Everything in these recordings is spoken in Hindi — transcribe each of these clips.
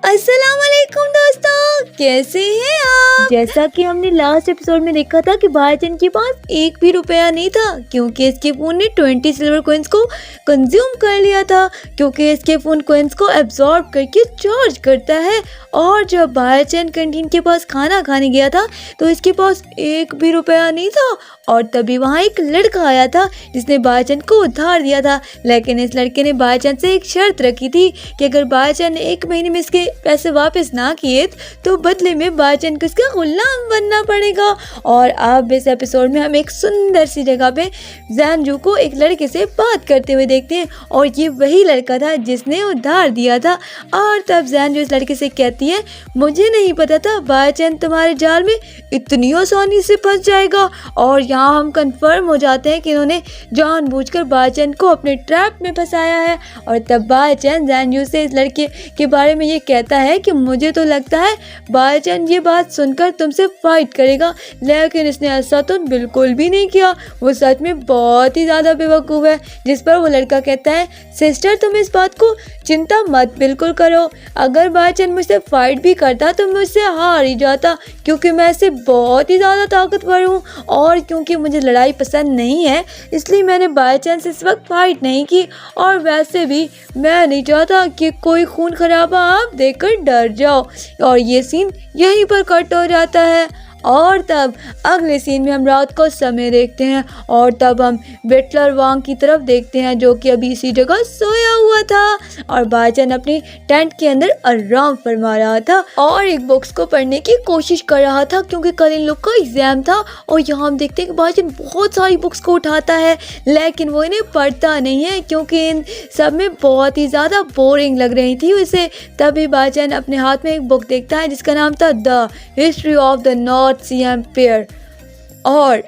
अस्सलाम वालेकुम दोस्तों, कैसे हैं आप। जैसा कि हमने लास्ट एपिसोड में देखा था कि भाईजान के पास एक भी रुपया नहीं था क्योंकि इसके फोन ने 20 सिल्वर कॉइन्स को कंज्यूम कर लिया था, क्योंकि इसके फोन कॉइन्स को एब्जॉर्ब करके चार्ज करता है। और जब भाईजान कैंटीन के पास खाना खाने गया था तो इसके पास एक भी रुपया नहीं था और तभी वहाँ एक लड़का आया था जिसने भाईजान को उधार दिया था। लेकिन इस लड़के ने भाईजान से एक शर्त रखी थी कि अगर भाईजान ने 1 महीने में इसके पैसे वापस ना किए तो बदले में भाईजान को इसका गुलाम बनना पड़ेगा। और अब इस एपिसोड में हम एक सुंदर सी जगह पे ज़ानजू को एक लड़के से बात करते हुए देखते हैं और ये वही लड़का था जिसने उधार दिया था। और तब ज़ानजू इस लड़के से कहती है, मुझे नहीं पता था भाईजान तुम्हारे जाल में इतनी आसानी से फंस जाएगा। और यहाँ हम कंफर्म हो जाते हैं कि इन्होंने जानबूझकर भाईजान को अपने ट्रैप में फंसाया है। और तब भाईजान ज़ानजू से इस लड़के के बारे में ये कहता है कि मुझे तो लगता है भाईजान ये बात सुनकर तुमसे फाइट करेगा, लेकिन इसने ऐसा तो बिल्कुल भी नहीं किया। वो सच में बहुत ही ज़्यादा बेवकूफ़ है। जिस पर वो लड़का कहता है, सिस्टर तुम इस बात को चिंता मत बिल्कुल करो, अगर भाईजान मुझसे फाइट भी करता तो मुझसे हार ही जाता क्योंकि मैं इससे बहुत ही ज़्यादा ताकतवर हूँ और क्योंकि मुझे लड़ाई पसंद नहीं है इसलिए मैंने भाईजान से इस वक्त फाइट नहीं की। और वैसे भी मैं नहीं चाहता कि कोई खून खराबा आप देखकर डर जाओ। और ये सीन यहीं पर कट हो जाता है। और तब अगले सीन में हम रात का समय देखते हैं और तब हम बेटलर वांग की तरफ देखते हैं जो कि अभी इसी जगह सोया हुआ था और भाईजान अपनी टेंट के अंदर आराम फरमा रहा था और एक बुक्स को पढ़ने की कोशिश कर रहा था क्योंकि कल इन लोग का एग्जाम था। और यहाँ हम देखते हैं कि भाईजान बहुत सारी बुक्स को उठाता है लेकिन वो इन्हें पढ़ता नहीं है क्योंकि इन सब में बहुत ही ज़्यादा बोरिंग लग रही थी उसे। तभी भाईजान अपने हाथ में एक बुक देखता है जिसका नाम था the history of the North Sea Empire. और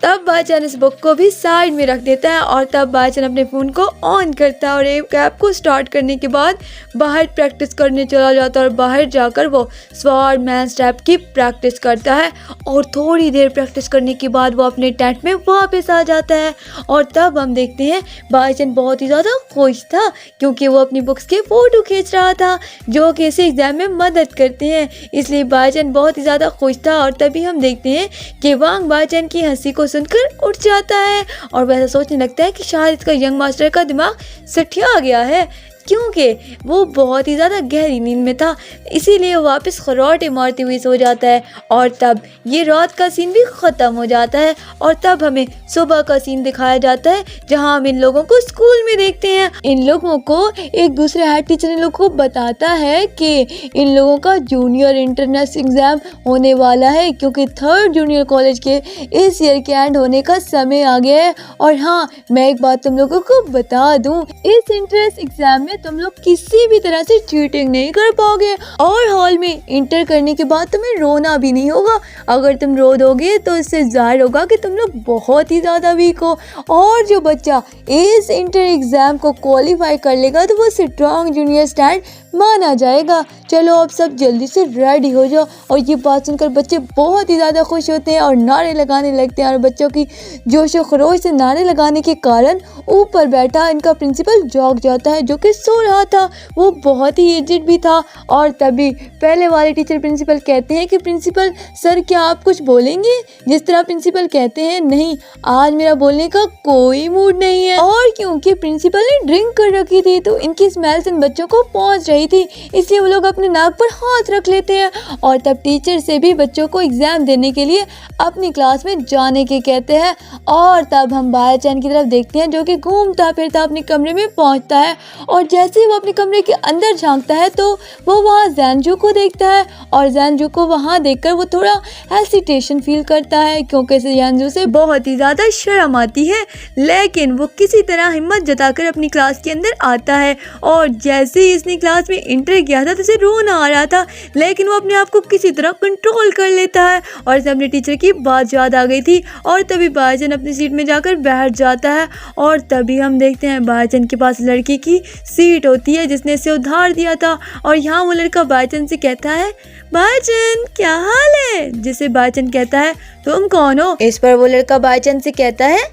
तब भाईजान इस बुक को भी साइड में रख देता है और तब भाईजान अपने फ़ोन को ऑन करता है और एक ऐप को स्टार्ट करने के बाद बाहर प्रैक्टिस करने चला जाता है और बाहर जाकर वो स्वॉर्ड मैन स्टेप की प्रैक्टिस करता है। और थोड़ी देर प्रैक्टिस करने के बाद वो अपने टेंट में वापस आ जाता है। और तब हम देखते हैं भाईजान बहुत ही ज़्यादा खुश था क्योंकि वो अपनी बुक्स के फ़ोटो खींच रहा था जो कि इसे एग्ज़ाम में मदद करते हैं, इसलिए भाईजान बहुत ही ज़्यादा खुश था। और तभी हम देखते हैं कि वांग भाईजान की हंसी को सुनकर उठ जाता है और वैसा सोचने लगता है कि शायद इसका यंग मास्टर का दिमाग सठिया गया है क्योंकि वो बहुत ही ज़्यादा गहरी नींद में था, इसीलिए वो वापस खरोटे मारते हुए सो जाता है। और तब ये रात का सीन भी ख़त्म हो जाता है और तब हमें सुबह का सीन दिखाया जाता है जहां हम इन लोगों को स्कूल में देखते हैं। इन लोगों को एक दूसरे हेड टीचर इन लोगों को बताता है कि इन लोगों का जूनियर इंटरनेशनल एग्ज़ाम होने वाला है क्योंकि 3rd जूनियर कॉलेज के इस ईयर के एंड होने का समय आ गया है। और हाँ, मैं एक बात तुम लोगों को बता दूँ, इस इंट्रेंस एग्ज़ाम में तुम लोग किसी भी तरह से चीटिंग नहीं कर पाओगे और हॉल में इंटर करने के बाद तुम्हें रोना भी नहीं होगा। अगर तुम रो दोगे तो इससे जाहिर होगा कि तुम लोग बहुत ही ज़्यादा वीक हो। और जो बच्चा इस इंटर एग्ज़ाम को क्वालिफाई कर लेगा तो वो स्ट्रॉन्ग जूनियर स्टैंड माना जाएगा। चलो अब सब जल्दी से रेडी हो जाओ। और ये बात सुनकर बच्चे बहुत ही ज़्यादा खुश होते हैं और नारे लगाने लगते हैं और बच्चों की जोश व खरोश से नारे लगाने के कारण ऊपर बैठा इनका प्रिंसिपल जाग जाता है जो कि सो रहा था। वो बहुत ही एजेड भी था। और तभी पहले वाले टीचर प्रिंसिपल कहते हैं कि प्रिंसिपल सर क्या आप कुछ बोलेंगे। जिस तरह प्रिंसिपल कहते हैं, नहीं आज मेरा बोलने का कोई मूड नहीं है। और क्योंकि प्रिंसिपल ने ड्रिंक कर रखी थी तो इनकी स्मेल इन बच्चों को पहुंच रही थी, इसलिए वो लोग अपने नाक पर हाथ रख लेते हैं। और तब टीचर से भी बच्चों को एग्जाम देने के लिए अपनी क्लास में जाने के कहते हैं। और तब हम भाईजान की तरफ देखते हैं जो कि घूमता फिरता अपने कमरे में पहुंचता है और जैसे ही वो अपने कमरे के अंदर झांकता है तो वो वहाँ ज़ानजू को देखता है और ज़ानजू को वहाँ देखकर वो थोड़ा हेसिटेशन फील करता है क्योंकि ज़ानजू से बहुत ही ज़्यादा शर्म आती है। लेकिन वो किसी तरह हिम्मत जताकर अपनी क्लास के अंदर आता है और जैसे ही इसने क्लास में इंटर किया था तो उसे रोना आ रहा था लेकिन वो अपने आप को किसी तरह कंट्रोल कर लेता है और इसे अपने टीचर की बात याद आ गई थी। और तभी भाईजान अपनी सीट में जाकर बैठ जाता है और तभी हम देखते हैं भाईजान के पास लड़की की सीट होती है जिसने इसे उधार दिया था। और यहाँ वो लड़का भाईजान से कहता है, भाईजान क्या हाल है। जिसे भाईजान कहता है, तुम कौन हो। इस पर वो लड़का भाईजान से कहता है,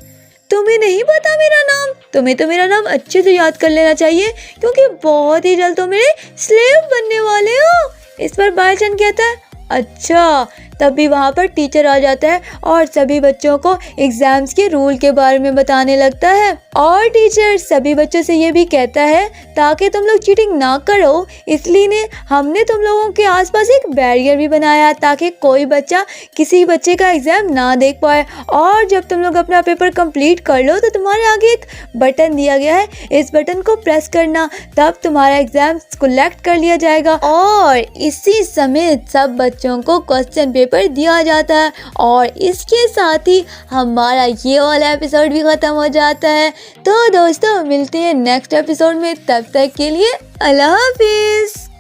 तुम्हें नहीं पता मेरा नाम? तुम्हें तो मेरा नाम अच्छे से याद कर लेना चाहिए क्योंकि बहुत ही जल्द तो मेरे स्लेव बनने इस पर भाईजान कहता है अच्छा। तभी वहाँ पर टीचर आ जाता है और सभी बच्चों को एग्जाम्स के रूल के बारे में बताने लगता है। और टीचर सभी बच्चों से ये भी कहता है ताकि तुम लोग चीटिंग ना करो, इसलिए हमने तुम लोगों के आसपास एक बैरियर भी बनाया ताकि कोई बच्चा किसी बच्चे का एग्जाम ना देख पाए। और जब तुम लोग अपना पेपर कंप्लीट कर लो तो तुम्हारे आगे एक बटन दिया गया है, इस बटन को प्रेस करना, तब तुम्हारा एग्जाम कलेक्ट कर लिया जाएगा। और इसी समय सब बच्चों को क्वेश्चन पेपर दिया जाता है और इसके साथ ही हमारा ये वाला एपिसोड भी खत्म हो जाता है। तो दोस्तों मिलते हैं नेक्स्ट एपिसोड में, तब तक के लिए अल्लाह हाफिज।